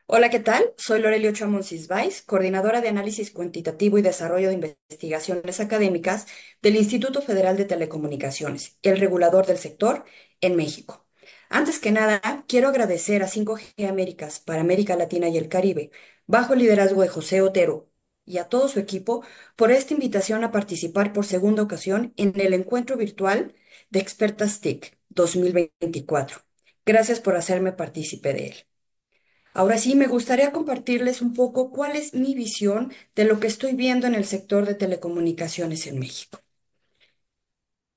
Hola, ¿qué tal? Soy Lorelio Chamón Cisbáez, coordinadora de análisis cuantitativo y desarrollo de investigaciones académicas del Instituto Federal de Telecomunicaciones, el regulador del sector en México. Antes que nada, quiero agradecer a 5G Américas para América Latina y el Caribe, bajo el liderazgo de José Otero, y a todo su equipo por esta invitación a participar por segunda ocasión en el encuentro virtual de Expertas TIC 2024. Gracias por hacerme partícipe de él. Ahora sí, me gustaría compartirles un poco cuál es mi visión de lo que estoy viendo en el sector de telecomunicaciones en México.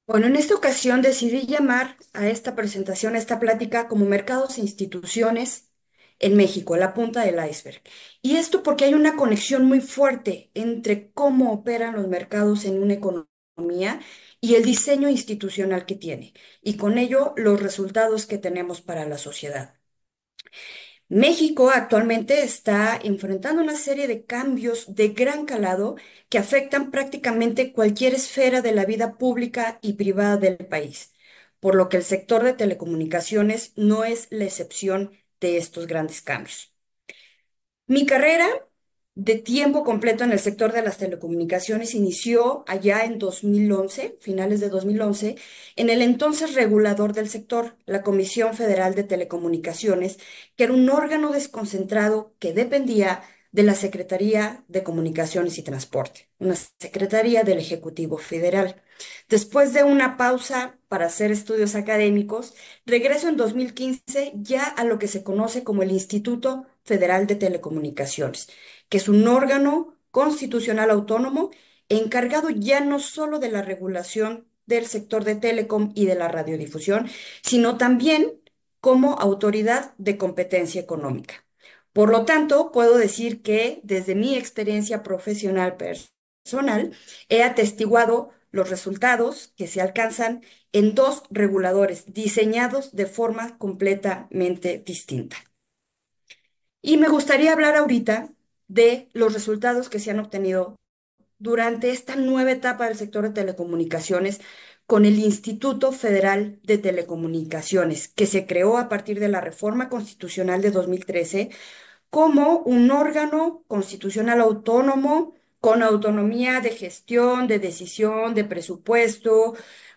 Bueno, en esta ocasión decidí llamar a esta presentación, a esta plática, como mercados e instituciones en México, la punta del iceberg. Y esto porque hay una conexión muy fuerte entre cómo operan los mercados en una economía y el diseño institucional que tiene, y con ello los resultados que tenemos para la sociedad. México actualmente está enfrentando una serie de cambios de gran calado que afectan prácticamente cualquier esfera de la vida pública y privada del país, por lo que el sector de telecomunicaciones no es la excepción de estos grandes cambios. Mi carrera de tiempo completo en el sector de las telecomunicaciones inició allá en 2011, finales de 2011, en el entonces regulador del sector, la Comisión Federal de Telecomunicaciones, que era un órgano desconcentrado que dependía de la Secretaría de Comunicaciones y Transporte, una secretaría del Ejecutivo Federal. Después de una pausa para hacer estudios académicos, regreso en 2015 ya a lo que se conoce como el Instituto Federal de Telecomunicaciones, que es un órgano constitucional autónomo encargado ya no solo de la regulación del sector de telecom y de la radiodifusión, sino también como autoridad de competencia económica. Por lo tanto, puedo decir que desde mi experiencia profesional personal, he atestiguado los resultados que se alcanzan en dos reguladores diseñados de forma completamente distinta. Y me gustaría hablar ahorita de los resultados que se han obtenido durante esta nueva etapa del sector de telecomunicaciones con el Instituto Federal de Telecomunicaciones, que se creó a partir de la reforma constitucional de 2013 como un órgano constitucional autónomo con autonomía de gestión, de decisión, de presupuesto,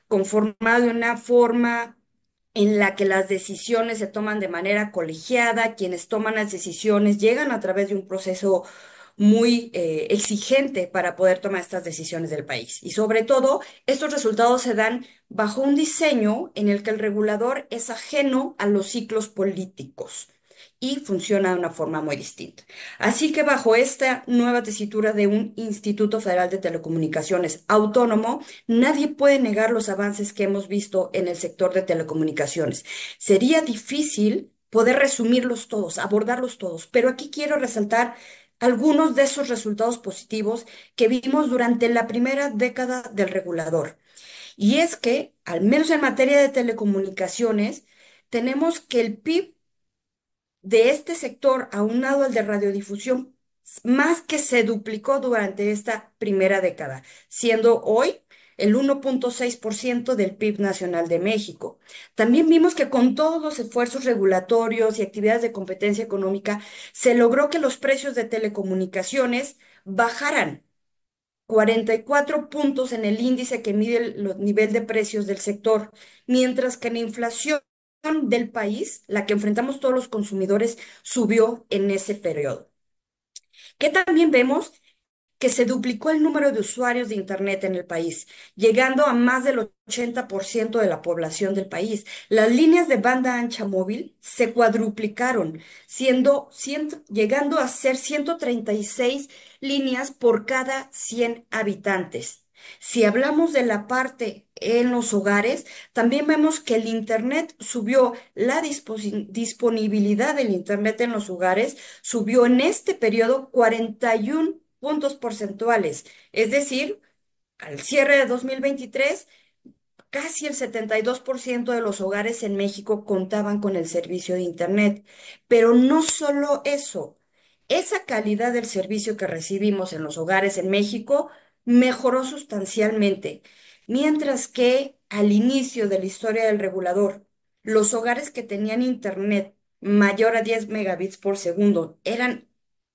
conformado de una forma en la que las decisiones se toman de manera colegiada, quienes toman las decisiones llegan a través de un proceso muy exigente para poder tomar estas decisiones del país. Y sobre todo, estos resultados se dan bajo un diseño en el que el regulador es ajeno a los ciclos políticos y funciona de una forma muy distinta. Así que bajo esta nueva tesitura de un Instituto Federal de Telecomunicaciones autónomo, nadie puede negar los avances que hemos visto en el sector de telecomunicaciones. Sería difícil poder resumirlos todos, abordarlos todos, pero aquí quiero resaltar algunos de esos resultados positivos que vimos durante la primera década del regulador. Y es que, al menos en materia de telecomunicaciones, tenemos que el PIB de este sector, aunado al de radiodifusión, más que se duplicó durante esta primera década, siendo hoy el 1,6% del PIB nacional de México. También vimos que con todos los esfuerzos regulatorios y actividades de competencia económica, se logró que los precios de telecomunicaciones bajaran 44 puntos en el índice que mide el nivel de precios del sector, mientras que la inflación del país, la que enfrentamos todos los consumidores, subió en ese periodo. Que también vemos que se duplicó el número de usuarios de Internet en el país, llegando a más del 80% de la población del país. Las líneas de banda ancha móvil se cuadruplicaron, llegando a ser 136 líneas por cada 100 habitantes. Si hablamos de la parte en los hogares, también vemos que el Internet subió, la disponibilidad del Internet en los hogares subió en este periodo 41 puntos porcentuales. Es decir, al cierre de 2023, casi el 72% de los hogares en México contaban con el servicio de Internet. Pero no solo eso, esa calidad del servicio que recibimos en los hogares en México mejoró sustancialmente, mientras que al inicio de la historia del regulador, los hogares que tenían Internet mayor a 10 megabits por segundo eran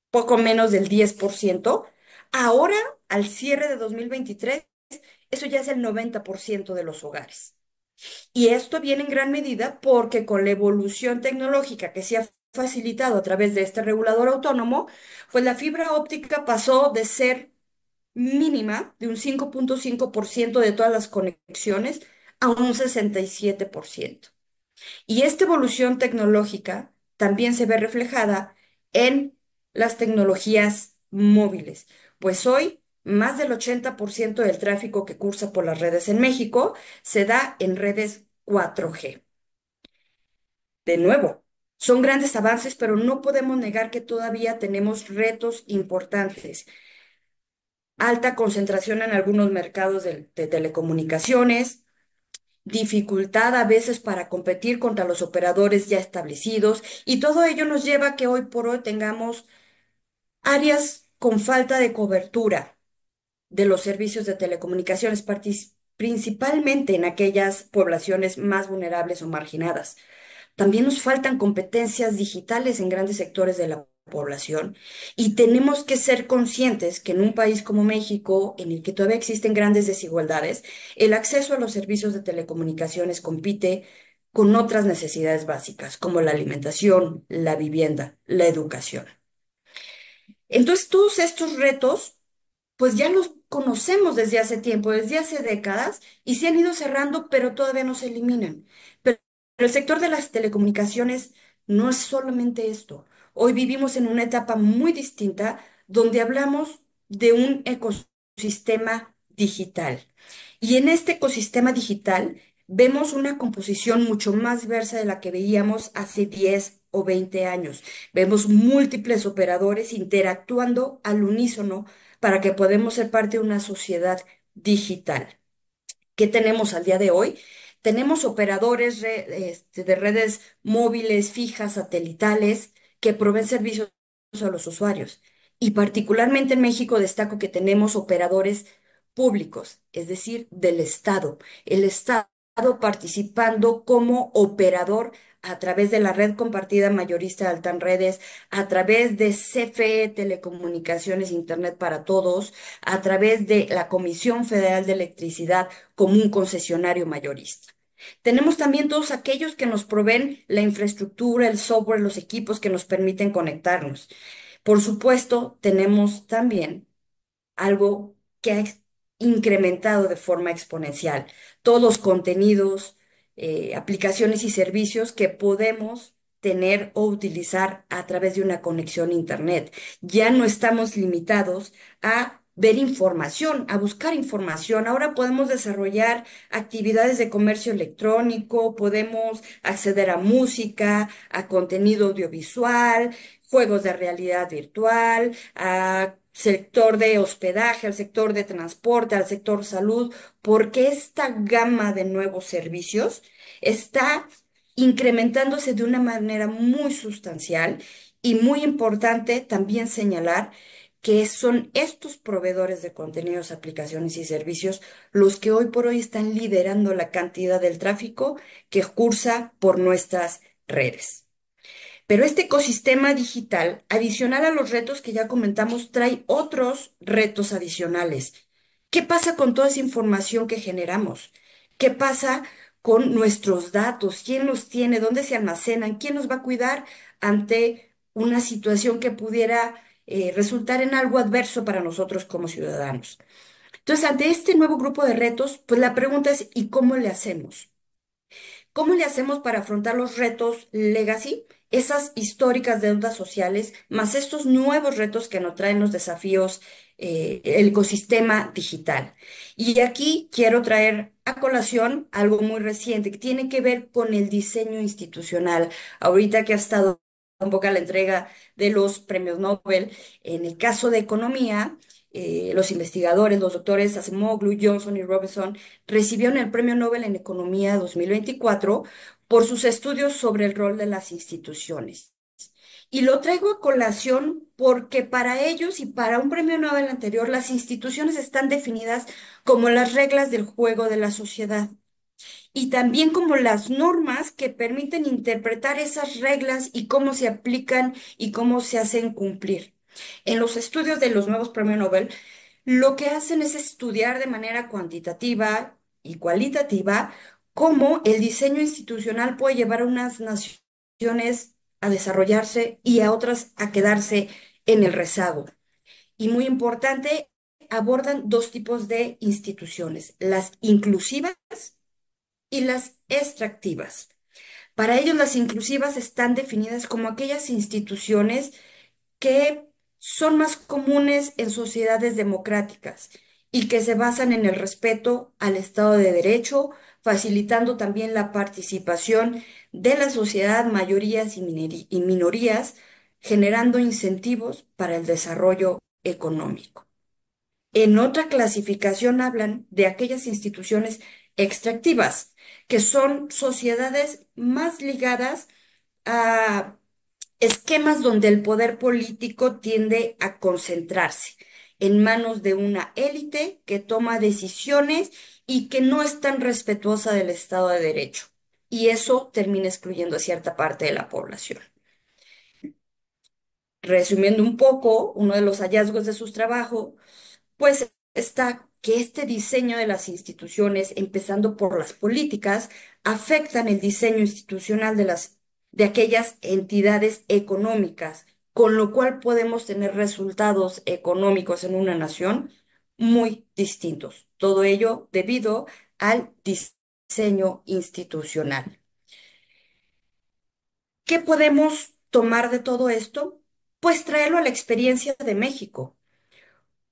poco menos del 10%. Ahora, al cierre de 2023, eso ya es el 90% de los hogares. Y esto viene en gran medida porque con la evolución tecnológica que se ha facilitado a través de este regulador autónomo, pues la fibra óptica pasó de ser mínima, de un 5.5% de todas las conexiones, a un 67%. Y esta evolución tecnológica también se ve reflejada en las tecnologías móviles, pues hoy más del 80% del tráfico que cursa por las redes en México se da en redes 4G. De nuevo, son grandes avances, pero no podemos negar que todavía tenemos retos importantes. Alta concentración en algunos mercados de telecomunicaciones, dificultad a veces para competir contra los operadores ya establecidos, y todo ello nos lleva a que hoy por hoy tengamos áreas con falta de cobertura de los servicios de telecomunicaciones, principalmente en aquellas poblaciones más vulnerables o marginadas. También nos faltan competencias digitales en grandes sectores de la población, y tenemos que ser conscientes que en un país como México, en el que todavía existen grandes desigualdades, el acceso a los servicios de telecomunicaciones compite con otras necesidades básicas, como la alimentación, la vivienda, la educación. Entonces, todos estos retos pues ya los conocemos desde hace tiempo, desde hace décadas, y se han ido cerrando, pero todavía no se eliminan. Pero el sector de las telecomunicaciones no es solamente esto. Hoy vivimos en una etapa muy distinta donde hablamos de un ecosistema digital. Y en este ecosistema digital vemos una composición mucho más diversa de la que veíamos hace 10 o 20 años. Vemos múltiples operadores interactuando al unísono para que podamos ser parte de una sociedad digital. ¿Qué tenemos al día de hoy? Tenemos operadores de redes móviles, fijas, satelitales, que proveen servicios a los usuarios. Y particularmente en México destaco que tenemos operadores públicos, es decir, del Estado. El Estado participando como operador a través de la red compartida mayorista de Altan Redes, a través de CFE Telecomunicaciones Internet para Todos, a través de la Comisión Federal de Electricidad como un concesionario mayorista. Tenemos también todos aquellos que nos proveen la infraestructura, el software, los equipos que nos permiten conectarnos. Por supuesto, tenemos también algo que ha incrementado de forma exponencial. Todos los contenidos, aplicaciones y servicios que podemos tener o utilizar a través de una conexión a Internet. Ya no estamos limitados a ver información, a buscar información. Ahora podemos desarrollar actividades de comercio electrónico, podemos acceder a música, a contenido audiovisual, juegos de realidad virtual, a sector de hospedaje, al sector de transporte, al sector salud, porque esta gama de nuevos servicios está incrementándose de una manera muy sustancial, y muy importante también señalar que son estos proveedores de contenidos, aplicaciones y servicios los que hoy por hoy están liderando la cantidad del tráfico que cursa por nuestras redes. Pero este ecosistema digital, adicional a los retos que ya comentamos, trae otros retos adicionales. ¿Qué pasa con toda esa información que generamos? ¿Qué pasa con nuestros datos? ¿Quién los tiene? ¿Dónde se almacenan? ¿Quién nos va a cuidar ante una situación que pudiera resultar en algo adverso para nosotros como ciudadanos? Entonces, ante este nuevo grupo de retos, pues la pregunta es, ¿y cómo le hacemos? ¿Cómo le hacemos para afrontar los retos legacy, esas históricas deudas sociales, más estos nuevos retos que nos traen los desafíos, el ecosistema digital? Y aquí quiero traer a colación algo muy reciente que tiene que ver con el diseño institucional. Ahorita que ha estado en boca la entrega de los premios Nobel, en el caso de economía, los investigadores, los doctores Acemoglu, Johnson y Robinson, recibieron el Premio Nobel en Economía 2024 por sus estudios sobre el rol de las instituciones. Y lo traigo a colación porque para ellos y para un premio Nobel anterior, las instituciones están definidas como las reglas del juego de la sociedad. y también como las normas que permiten interpretar esas reglas y cómo se aplican y cómo se hacen cumplir. En los estudios de los nuevos premios Nobel, lo que hacen es estudiar de manera cuantitativa y cualitativa cómo el diseño institucional puede llevar a unas naciones a desarrollarse y a otras a quedarse en el rezago. Y muy importante, abordan dos tipos de instituciones, las inclusivas y las extractivas. Para ellos, las inclusivas están definidas como aquellas instituciones que son más comunes en sociedades democráticas y que se basan en el respeto al Estado de Derecho, facilitando también la participación de la sociedad, mayorías y minorías, generando incentivos para el desarrollo económico. En otra clasificación hablan de aquellas instituciones extractivas, que son sociedades más ligadas a esquemas donde el poder político tiende a concentrarse en manos de una élite que toma decisiones y que no es tan respetuosa del Estado de Derecho. Y eso termina excluyendo a cierta parte de la población. Resumiendo un poco, uno de los hallazgos de sus trabajos pues está que este diseño de las instituciones, empezando por las políticas, afectan el diseño institucional de aquellas entidades económicas, con lo cual podemos tener resultados económicos en una nación muy distintos. Todo ello debido al diseño institucional. ¿Qué podemos tomar de todo esto? Pues traerlo a la experiencia de México.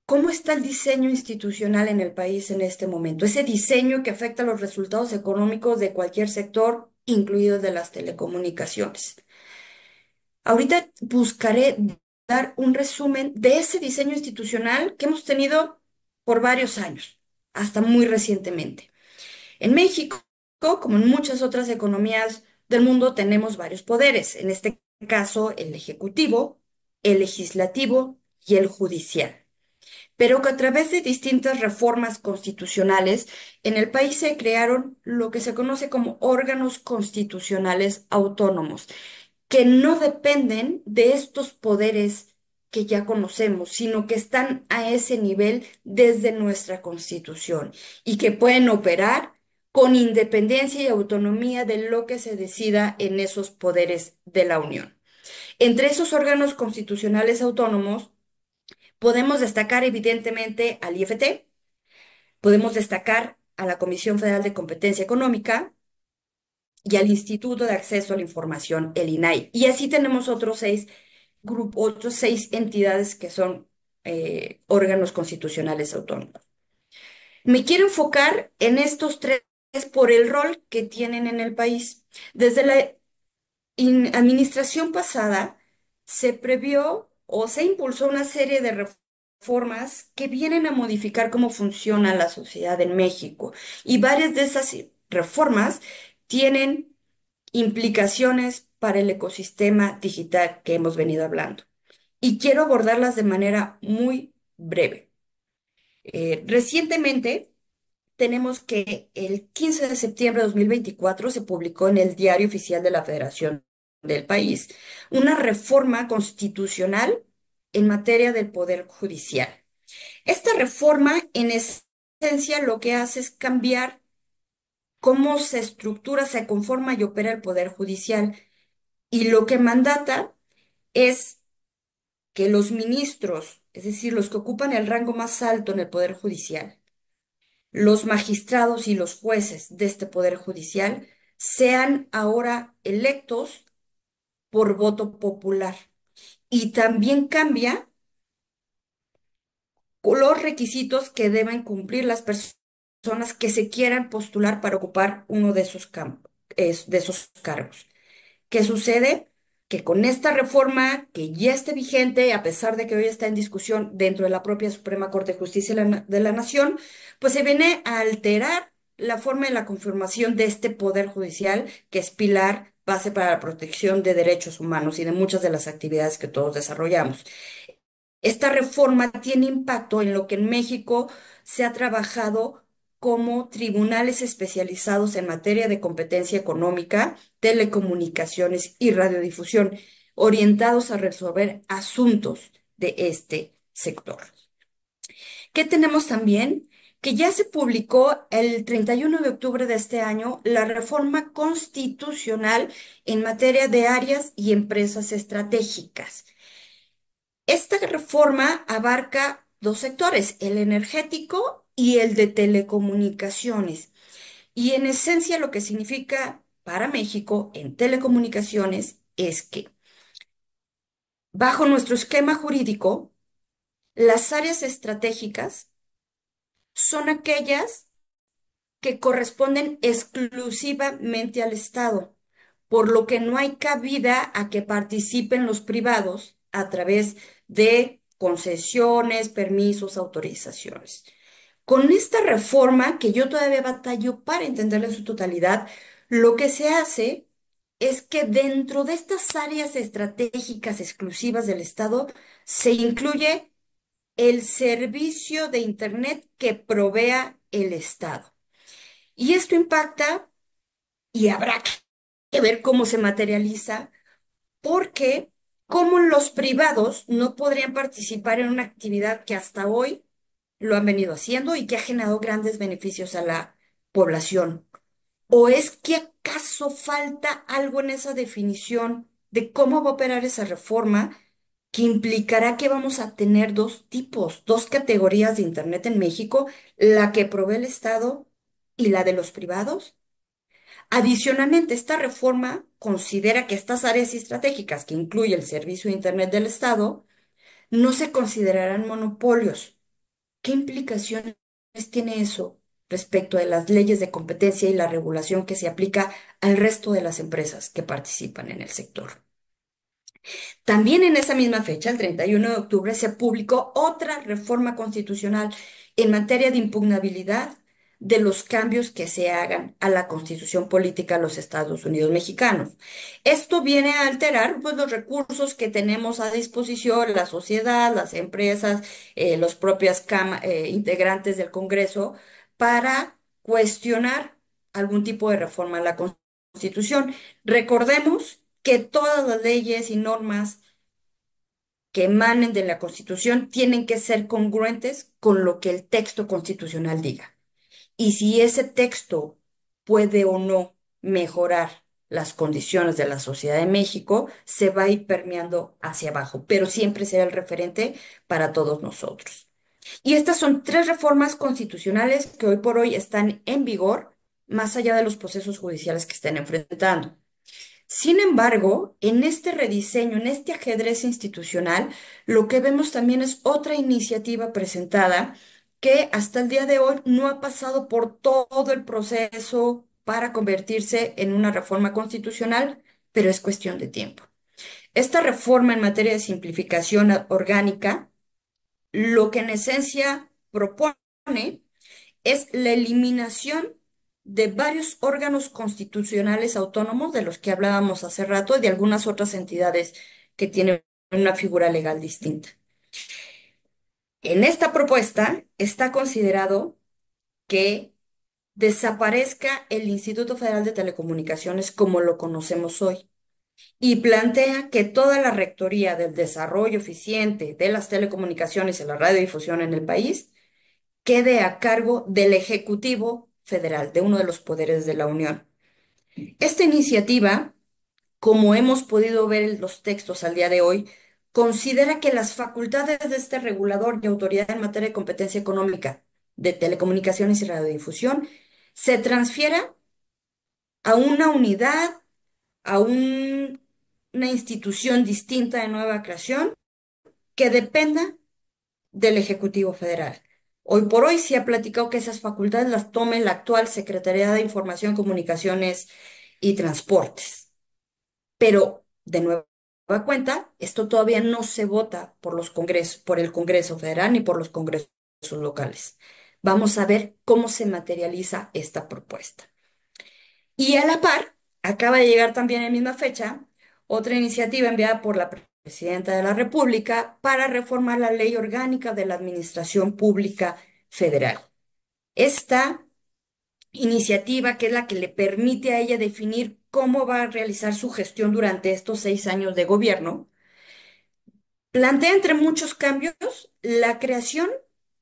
¿Cómo está el diseño institucional en el país en este momento? Ese diseño que afecta los resultados económicos de cualquier sector, incluido de las telecomunicaciones. Ahorita buscaré dar un resumen de ese diseño institucional que hemos tenido por varios años, hasta muy recientemente. En México, como en muchas otras economías del mundo, tenemos varios poderes. En este caso, el ejecutivo, el legislativo y el judicial, pero que a través de distintas reformas constitucionales en el país se crearon lo que se conoce como órganos constitucionales autónomos, que no dependen de estos poderes que ya conocemos, sino que están a ese nivel desde nuestra Constitución y que pueden operar con independencia y autonomía de lo que se decida en esos poderes de la Unión. Entre esos órganos constitucionales autónomos, podemos destacar evidentemente al IFT, podemos destacar a la Comisión Federal de Competencia Económica y al Instituto de Acceso a la Información, el INAI. Y así tenemos otros seis grupos, otros seis entidades que son órganos constitucionales autónomos. Me quiero enfocar en estos tres por el rol que tienen en el país. Desde la administración pasada se previó o se impulsó una serie de reformas que vienen a modificar cómo funciona la sociedad en México. Y varias de esas reformas tienen implicaciones para el ecosistema digital que hemos venido hablando. Y quiero abordarlas de manera muy breve. Recientemente tenemos que el 15 de septiembre de 2024 se publicó en el Diario Oficial de la Federación del país una reforma constitucional en materia del Poder Judicial. Esta reforma, en esencia, lo que hace es cambiar cómo se estructura, se conforma y opera el Poder Judicial. Y lo que mandata es que los ministros, es decir, los que ocupan el rango más alto en el Poder Judicial, los magistrados y los jueces de este Poder Judicial sean ahora electos por voto popular. Y también cambia los requisitos que deben cumplir las personas que se quieran postular para ocupar uno de esos de esos cargos. ¿Qué sucede? Que con esta reforma que ya esté vigente, a pesar de que hoy está en discusión dentro de la propia Suprema Corte de Justicia de la Nación, pues se viene a alterar la forma de la conformación de este Poder Judicial, que es pilar, base para la protección de derechos humanos y de muchas de las actividades que todos desarrollamos. Esta reforma tiene impacto en lo que en México se ha trabajado como tribunales especializados en materia de competencia económica, telecomunicaciones y radiodifusión, orientados a resolver asuntos de este sector. ¿Qué tenemos también? Que ya se publicó el 31 de octubre de este año la reforma constitucional en materia de áreas y empresas estratégicas. Esta reforma abarca dos sectores, el energético y el de telecomunicaciones. Y en esencia lo que significa para México en telecomunicaciones es que bajo nuestro esquema jurídico, las áreas estratégicas son aquellas que corresponden exclusivamente al Estado, por lo que no hay cabida a que participen los privados a través de concesiones, permisos, autorizaciones. Con esta reforma, que yo todavía batallo para entenderla en su totalidad, lo que se hace es que dentro de estas áreas estratégicas exclusivas del Estado se incluye el servicio de Internet que provea el Estado. Y esto impacta, y habrá que ver cómo se materializa, porque como los privados no podrían participar en una actividad que hasta hoy lo han venido haciendo y que ha generado grandes beneficios a la población. ¿O es que acaso falta algo en esa definición de cómo va a operar esa reforma que implicará que vamos a tener dos tipos, dos categorías de Internet en México, la que provee el Estado y la de los privados? Adicionalmente, esta reforma considera que estas áreas estratégicas, que incluye el servicio de Internet del Estado, no se considerarán monopolios. ¿Qué implicaciones tiene eso respecto de las leyes de competencia y la regulación que se aplica al resto de las empresas que participan en el sector? También en esa misma fecha, el 31 de octubre, se publicó otra reforma constitucional en materia de impugnabilidad de los cambios que se hagan a la Constitución política de los Estados Unidos mexicanos. Esto viene a alterar, pues, los recursos que tenemos a disposición, la sociedad, las empresas, los propios integrantes del Congreso, para cuestionar algún tipo de reforma a la Constitución. Recordemos que todas las leyes y normas que emanen de la Constitución tienen que ser congruentes con lo que el texto constitucional diga. Y si ese texto puede o no mejorar las condiciones de la sociedad de México, se va a ir permeando hacia abajo, pero siempre será el referente para todos nosotros. Y estas son tres reformas constitucionales que hoy por hoy están en vigor, más allá de los procesos judiciales que estén enfrentando. Sin embargo, en este rediseño, en este ajedrez institucional, lo que vemos también es otra iniciativa presentada que hasta el día de hoy no ha pasado por todo el proceso para convertirse en una reforma constitucional, pero es cuestión de tiempo. Esta reforma en materia de simplificación orgánica, lo que en esencia propone es la eliminación de varios órganos constitucionales autónomos de los que hablábamos hace rato y de algunas otras entidades que tienen una figura legal distinta. En esta propuesta está considerado que desaparezca el Instituto Federal de Telecomunicaciones como lo conocemos hoy y plantea que toda la rectoría del desarrollo eficiente de las telecomunicaciones y la radiodifusión en el país quede a cargo del Ejecutivo Federal, de uno de los poderes de la Unión. Esta iniciativa, como hemos podido ver en los textos al día de hoy, considera que las facultades de este regulador y autoridad en materia de competencia económica de telecomunicaciones y radiodifusión se transfiera a una unidad, a una institución distinta de nueva creación que dependa del Ejecutivo Federal. Hoy por hoy se ha platicado que esas facultades las tome la actual Secretaría de Información, Comunicaciones y Transportes. Pero, de nueva cuenta, esto todavía no se vota por por el Congreso Federal ni por los congresos locales. Vamos a ver cómo se materializa esta propuesta. Y a la par, acaba de llegar también en misma fecha otra iniciativa enviada por la Presidenta de la República para reformar la Ley Orgánica de la Administración Pública Federal. Esta iniciativa que es la que le permite a ella definir cómo va a realizar su gestión durante estos 6 años de gobierno, plantea entre muchos cambios la creación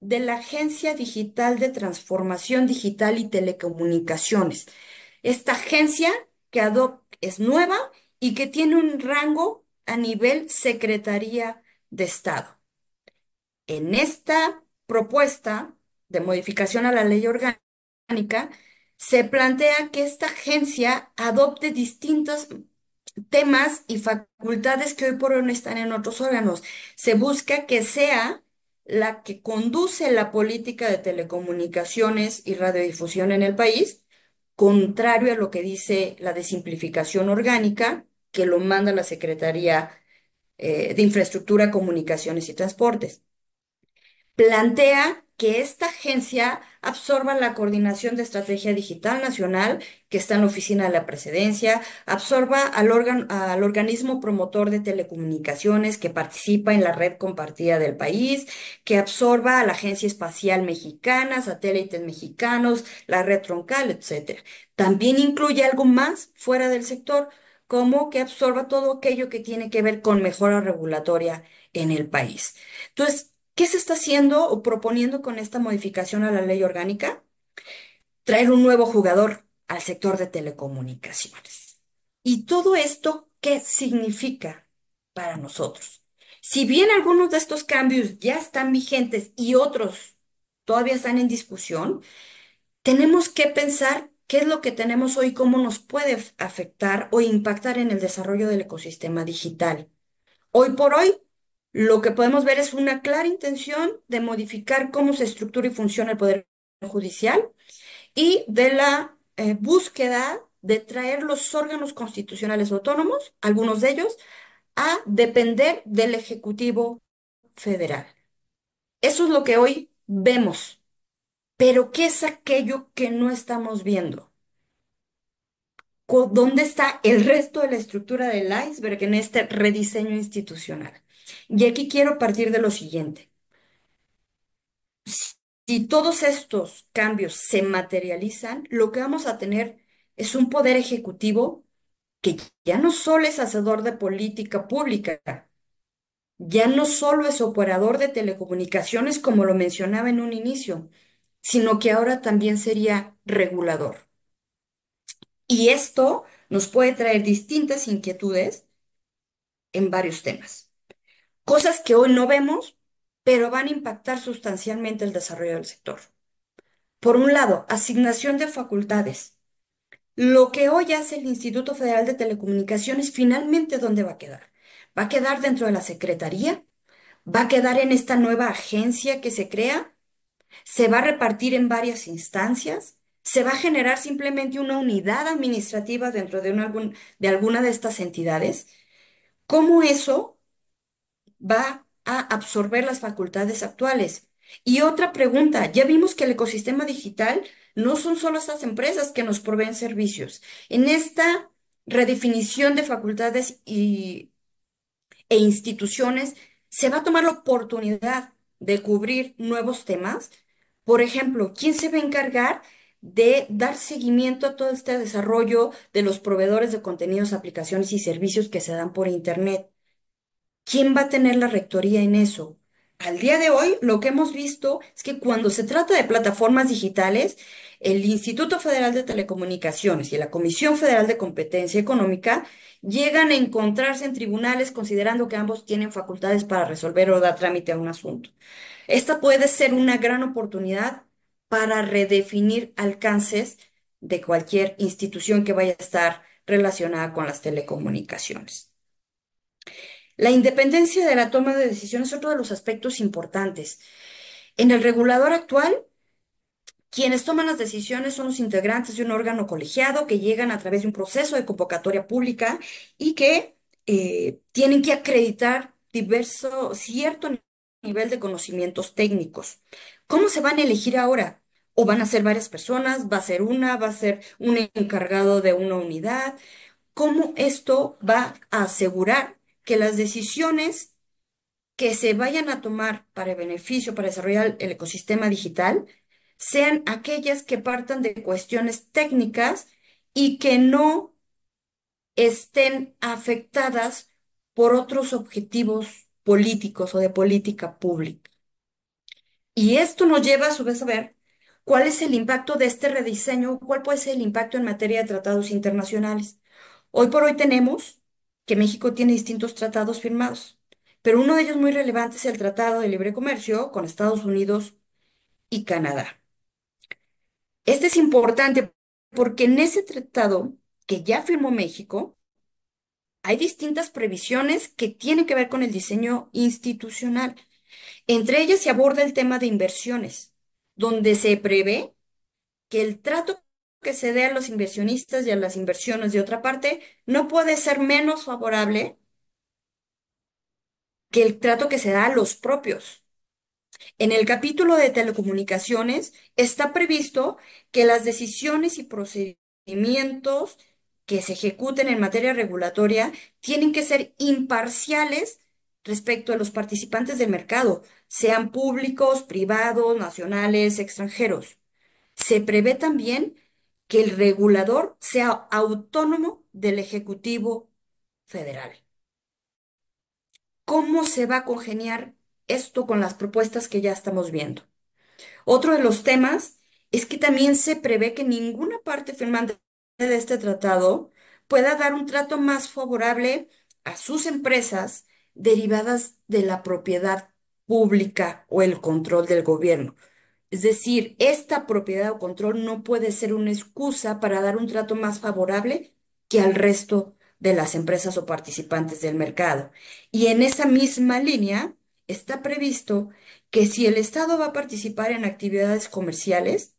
de la Agencia Digital de Transformación Digital y Telecomunicaciones. Esta agencia es nueva y que tiene un rango a nivel Secretaría de Estado. En esta propuesta de modificación a la ley orgánica, se plantea que esta agencia adopte distintos temas y facultades que hoy por hoy no están en otros órganos. Se busca que sea la que conduce la política de telecomunicaciones y radiodifusión en el país, contrario a lo que dice la de simplificación orgánica, que lo manda la Secretaría de Infraestructura, Comunicaciones y Transportes. Plantea que esta agencia absorba la coordinación de estrategia digital nacional que está en la oficina de la presidencia, absorba al organismo promotor de telecomunicaciones que participa en la red compartida del país, que absorba a la Agencia Espacial Mexicana, satélites mexicanos, la red troncal, etcétera. También incluye algo más fuera del sector, como que absorba todo aquello que tiene que ver con mejora regulatoria en el país. Entonces, ¿qué se está haciendo o proponiendo con esta modificación a la ley orgánica? Traer un nuevo jugador al sector de telecomunicaciones. ¿Y todo esto qué significa para nosotros? Si bien algunos de estos cambios ya están vigentes y otros todavía están en discusión, tenemos que pensar qué es lo que tenemos hoy, cómo nos puede afectar o impactar en el desarrollo del ecosistema digital. Hoy por hoy, lo que podemos ver es una clara intención de modificar cómo se estructura y funciona el Poder Judicial y de la búsqueda de traer los órganos constitucionales autónomos, algunos de ellos, a depender del Ejecutivo Federal. Eso es lo que hoy vemos. Pero ¿qué es aquello que no estamos viendo? ¿Dónde está el resto de la estructura del iceberg en este rediseño institucional? Y aquí quiero partir de lo siguiente. Si todos estos cambios se materializan, lo que vamos a tener es un poder ejecutivo que ya no solo es hacedor de política pública, ya no solo es operador de telecomunicaciones, como lo mencionaba en un inicio, sino que ahora también sería regulador. Y esto nos puede traer distintas inquietudes en varios temas. Cosas que hoy no vemos, pero van a impactar sustancialmente el desarrollo del sector. Por un lado, asignación de facultades. Lo que hoy hace el Instituto Federal de Telecomunicaciones, finalmente, ¿dónde va a quedar? ¿Va a quedar dentro de la Secretaría? ¿Va a quedar en esta nueva agencia que se crea? ¿Se va a repartir en varias instancias? ¿Se va a generar simplemente una unidad administrativa dentro de, de alguna de estas entidades? ¿Cómo eso va a absorber las facultades actuales? Y otra pregunta, ya vimos que el ecosistema digital no son solo estas empresas que nos proveen servicios. En esta redefinición de facultades e instituciones, se va a tomar la oportunidad de cubrir nuevos temas. Por ejemplo, ¿quién se va a encargar de dar seguimiento a todo este desarrollo de los proveedores de contenidos, aplicaciones y servicios que se dan por Internet? ¿Quién va a tener la rectoría en eso? Al día de hoy, lo que hemos visto es que cuando se trata de plataformas digitales, el Instituto Federal de Telecomunicaciones y la Comisión Federal de Competencia Económica llegan a encontrarse en tribunales considerando que ambos tienen facultades para resolver o dar trámite a un asunto. Esta puede ser una gran oportunidad para redefinir alcances de cualquier institución que vaya a estar relacionada con las telecomunicaciones. La independencia de la toma de decisiones es otro de los aspectos importantes. En el regulador actual, quienes toman las decisiones son los integrantes de un órgano colegiado que llegan a través de un proceso de convocatoria pública y que tienen que acreditar cierto nivel de conocimientos técnicos. ¿Cómo se van a elegir ahora? ¿O van a ser varias personas? ¿Va a ser una? ¿Va a ser un encargado de una unidad? ¿Cómo esto va a asegurar que las decisiones que se vayan a tomar para el beneficio, para desarrollar el ecosistema digital, sean aquellas que partan de cuestiones técnicas y que no estén afectadas por otros objetivos políticos o de política pública. Y esto nos lleva a su vez a ver cuál es el impacto de este rediseño, cuál puede ser el impacto en materia de tratados internacionales. Hoy por hoy tenemos que México tiene distintos tratados firmados, pero uno de ellos muy relevante es el Tratado de Libre Comercio con Estados Unidos y Canadá. Este es importante porque en ese tratado que ya firmó México, hay distintas previsiones que tienen que ver con el diseño institucional. Entre ellas se aborda el tema de inversiones, donde se prevé que el trato que se dé a los inversionistas y a las inversiones de otra parte no puede ser menos favorable que el trato que se da a los propios. En el capítulo de telecomunicaciones está previsto que las decisiones y procedimientos que se ejecuten en materia regulatoria tienen que ser imparciales respecto a los participantes del mercado, sean públicos, privados, nacionales, extranjeros. Se prevé también que el regulador sea autónomo del Ejecutivo Federal. ¿Cómo se va a congeniar esto con las propuestas que ya estamos viendo? Otro de los temas es que también se prevé que ninguna parte firmante de este tratado pueda dar un trato más favorable a sus empresas derivadas de la propiedad pública o el control del gobierno. Es decir, esta propiedad o control no puede ser una excusa para dar un trato más favorable que al resto de las empresas o participantes del mercado. Y en esa misma línea está previsto que si el Estado va a participar en actividades comerciales,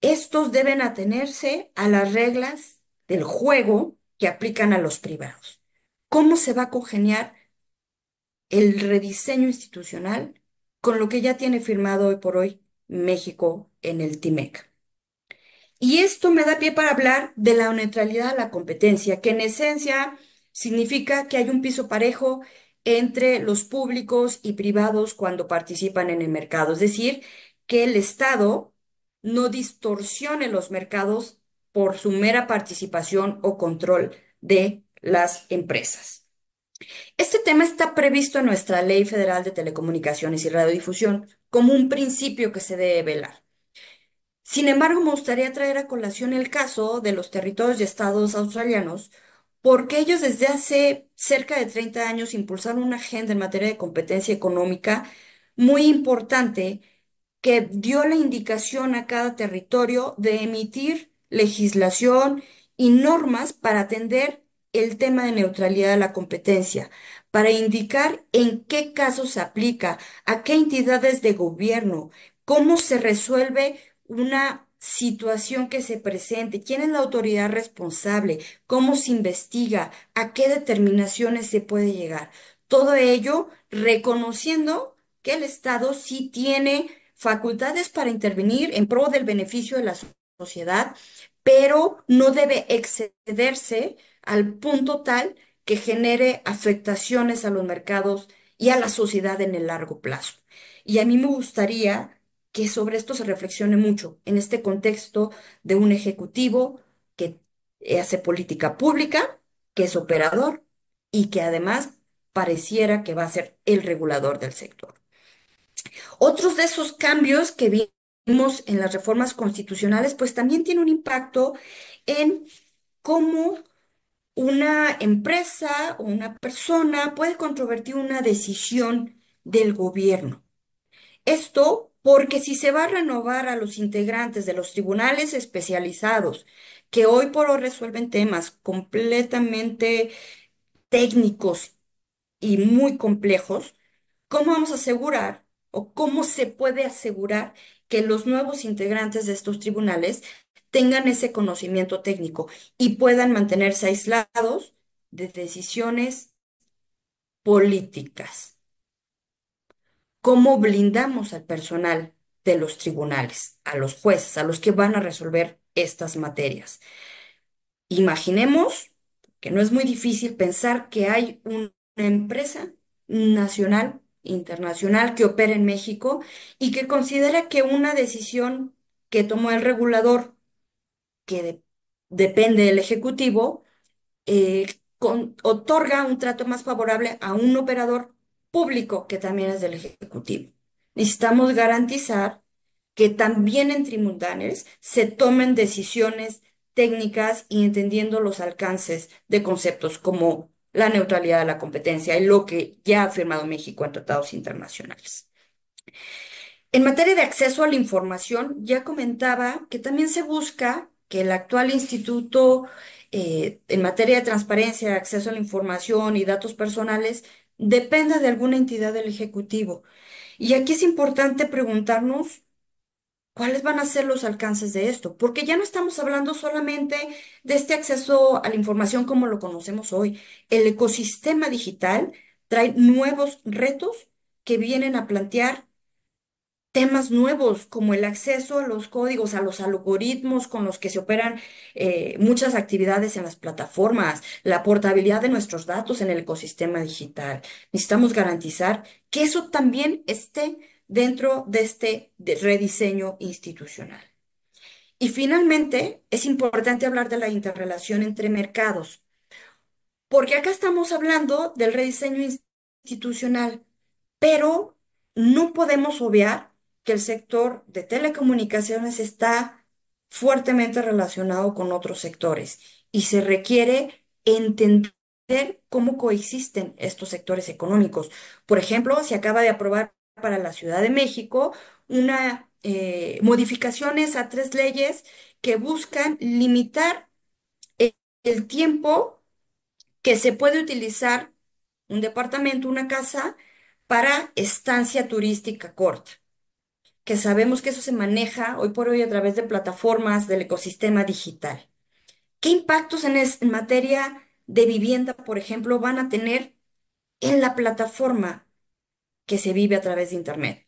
estos deben atenerse a las reglas del juego que aplican a los privados. ¿Cómo se va a congeniar el rediseño institucional con lo que ya tiene firmado hoy por hoy México en el TIMEC? Y esto me da pie para hablar de la neutralidad a la competencia, que en esencia significa que hay un piso parejo entre los públicos y privados cuando participan en el mercado. Es decir, que el Estado no distorsione los mercados por su mera participación o control de las empresas. Este tema está previsto en nuestra Ley Federal de Telecomunicaciones y Radiodifusión como un principio que se debe velar. Sin embargo, me gustaría traer a colación el caso de los territorios y estados australianos, porque ellos desde hace cerca de 30 años impulsaron una agenda en materia de competencia económica muy importante que dio la indicación a cada territorio de emitir legislación y normas para atender el tema de neutralidad de la competencia, para indicar en qué casos se aplica, a qué entidades de gobierno, cómo se resuelve una situación que se presente, quién es la autoridad responsable, cómo se investiga, a qué determinaciones se puede llegar. Todo ello reconociendo que el Estado sí tiene facultades para intervenir en pro del beneficio de la sociedad, pero no debe excederse al punto tal que genere afectaciones a los mercados y a la sociedad en el largo plazo. Y a mí me gustaría que sobre esto se reflexione mucho en este contexto de un ejecutivo que hace política pública, que es operador y que además pareciera que va a ser el regulador del sector. Otros de esos cambios que vimos en las reformas constitucionales, pues también tiene un impacto en cómo una empresa o una persona puede controvertir una decisión del gobierno. Esto porque si se va a renovar a los integrantes de los tribunales especializados, que hoy por hoy resuelven temas completamente técnicos y muy complejos, ¿cómo vamos a asegurar o cómo se puede asegurar que los nuevos integrantes de estos tribunales tengan ese conocimiento técnico y puedan mantenerse aislados de decisiones políticas? ¿Cómo blindamos al personal de los tribunales, a los jueces, a los que van a resolver estas materias? Imaginemos que no es muy difícil pensar que hay una empresa nacional internacional que opera en México y que considera que una decisión que tomó el regulador, que depende del Ejecutivo, otorga un trato más favorable a un operador público que también es del Ejecutivo. Necesitamos garantizar que también en tribunales se tomen decisiones técnicas y entendiendo los alcances de conceptos como la neutralidad de la competencia y lo que ya ha firmado México en tratados internacionales. En materia de acceso a la información, ya comentaba que también se busca que el actual instituto en materia de transparencia, acceso a la información y datos personales dependa de alguna entidad del Ejecutivo. Y aquí es importante preguntarnos cuáles van a ser los alcances de esto, porque ya no estamos hablando solamente de este acceso a la información como lo conocemos hoy. El ecosistema digital trae nuevos retos que vienen a plantear temas nuevos como el acceso a los códigos, a los algoritmos con los que se operan muchas actividades en las plataformas, la portabilidad de nuestros datos en el ecosistema digital. Necesitamos garantizar que eso también esté dentro de este rediseño institucional. Y finalmente, es importante hablar de la interrelación entre mercados. Porque acá estamos hablando del rediseño institucional, pero no podemos obviar que el sector de telecomunicaciones está fuertemente relacionado con otros sectores y se requiere entender cómo coexisten estos sectores económicos. Por ejemplo, se acaba de aprobar para la Ciudad de México una modificaciones a tres leyes que buscan limitar el tiempo que se puede utilizar un departamento, una casa, para estancia turística corta, que sabemos que eso se maneja hoy por hoy a través de plataformas del ecosistema digital. ¿Qué impactos en materia de vivienda, por ejemplo, van a tener en la plataforma que se vive a través de Internet?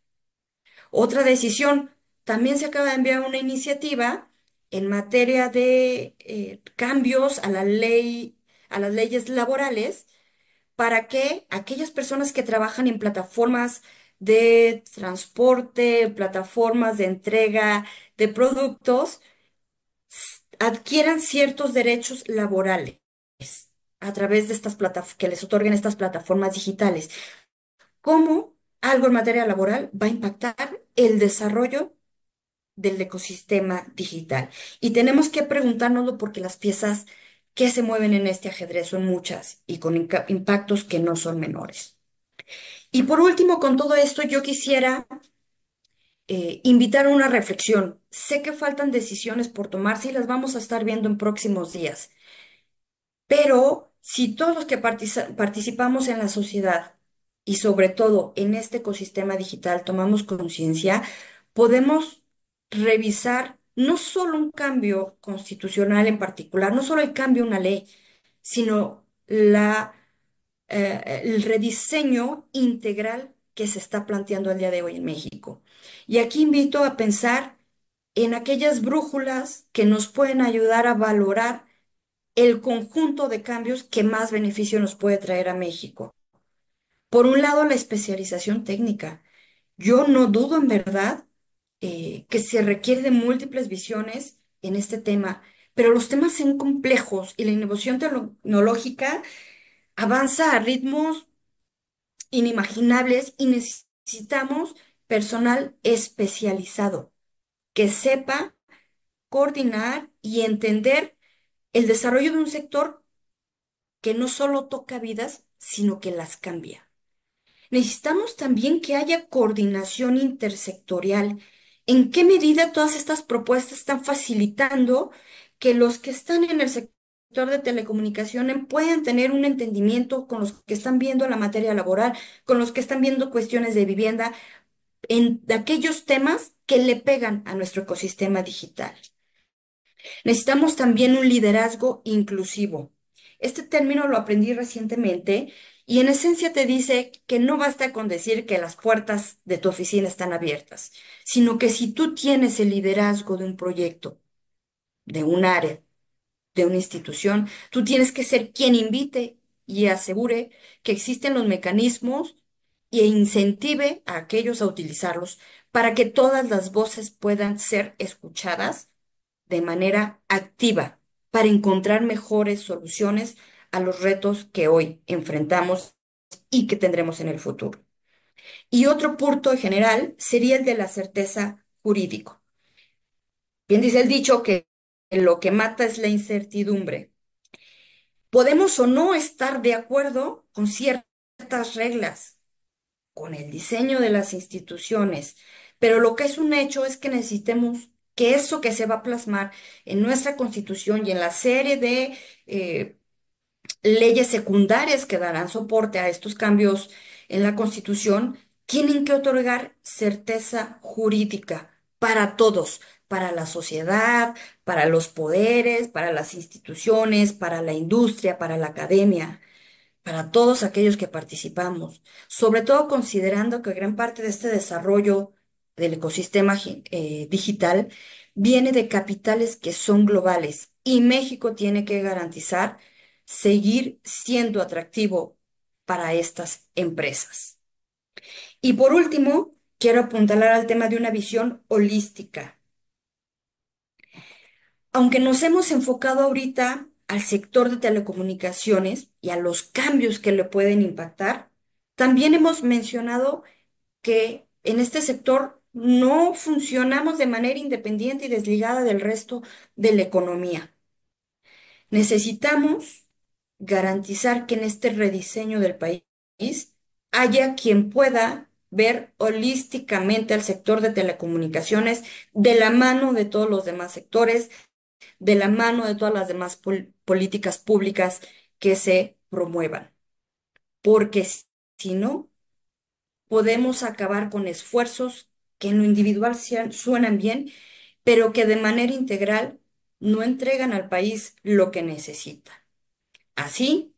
Otra decisión, también se acaba de enviar una iniciativa en materia de cambios a la ley, a las leyes laborales para que aquellas personas que trabajan en plataformas de transporte, plataformas de entrega de productos, adquieran ciertos derechos laborales a través de estas plataformas que les otorguen estas plataformas digitales. ¿Cómo algo en materia laboral va a impactar el desarrollo del ecosistema digital? Y tenemos que preguntárnoslo porque las piezas que se mueven en este ajedrez son muchas y con impactos que no son menores. Y por último, con todo esto, yo quisiera invitar a una reflexión. Sé que faltan decisiones por tomarse y las vamos a estar viendo en próximos días, pero si todos los que participamos en la sociedad y sobre todo en este ecosistema digital tomamos conciencia, podemos revisar no solo un cambio constitucional en particular, no solo el cambio de una ley, sino el rediseño integral que se está planteando al día de hoy en México. Y aquí invito a pensar en aquellas brújulas que nos pueden ayudar a valorar el conjunto de cambios que más beneficio nos puede traer a México. Por un lado, la especialización técnica. Yo no dudo en verdad que se requiere de múltiples visiones en este tema, pero los temas son complejos y la innovación tecnológica avanza a ritmos inimaginables y necesitamos personal especializado que sepa coordinar y entender el desarrollo de un sector que no solo toca vidas, sino que las cambia. Necesitamos también que haya coordinación intersectorial. ¿En qué medida todas estas propuestas están facilitando que los que están en el sector de telecomunicaciones puedan tener un entendimiento con los que están viendo la materia laboral, con los que están viendo cuestiones de vivienda, en aquellos temas que le pegan a nuestro ecosistema digital? Necesitamos también un liderazgo inclusivo. Este término lo aprendí recientemente y en esencia te dice que no basta con decir que las puertas de tu oficina están abiertas, sino que si tú tienes el liderazgo de un proyecto, de un área, de una institución, tú tienes que ser quien invite y asegure que existen los mecanismos e incentive a aquellos a utilizarlos para que todas las voces puedan ser escuchadas de manera activa para encontrar mejores soluciones a los retos que hoy enfrentamos y que tendremos en el futuro. Y otro punto en general sería el de la certeza jurídica. Bien dice el dicho que lo que mata es la incertidumbre. Podemos o no estar de acuerdo con ciertas reglas, con el diseño de las instituciones, pero lo que es un hecho es que necesitemos que eso que se va a plasmar en nuestra Constitución y en la serie de eh, leyes secundarias que darán soporte a estos cambios en la Constitución, tienen que otorgar certeza jurídica para todos, para la sociedad, para los poderes, para las instituciones, para la industria, para la academia, para todos aquellos que participamos, sobre todo considerando que gran parte de este desarrollo del ecosistema digital viene de capitales que son globales y México tiene que garantizar seguir siendo atractivo para estas empresas. Y por último, quiero apuntalar al tema de una visión holística. Aunque nos hemos enfocado ahorita al sector de telecomunicaciones y a los cambios que le pueden impactar, también hemos mencionado que en este sector no funcionamos de manera independiente y desligada del resto de la economía. Necesitamos garantizar que en este rediseño del país haya quien pueda ver holísticamente al sector de telecomunicaciones de la mano de todos los demás sectores, de la mano de todas las demás políticas públicas que se promuevan. Porque si no, podemos acabar con esfuerzos que en lo individual suenan bien, pero que de manera integral no entregan al país lo que necesita. Así,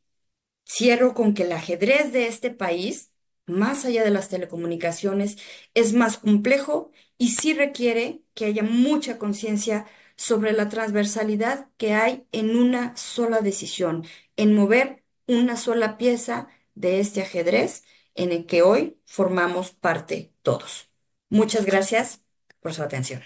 cierro con que el ajedrez de este país, más allá de las telecomunicaciones, es más complejo y sí requiere que haya mucha conciencia sobre la transversalidad que hay en una sola decisión, en mover una sola pieza de este ajedrez en el que hoy formamos parte todos. Muchas gracias por su atención.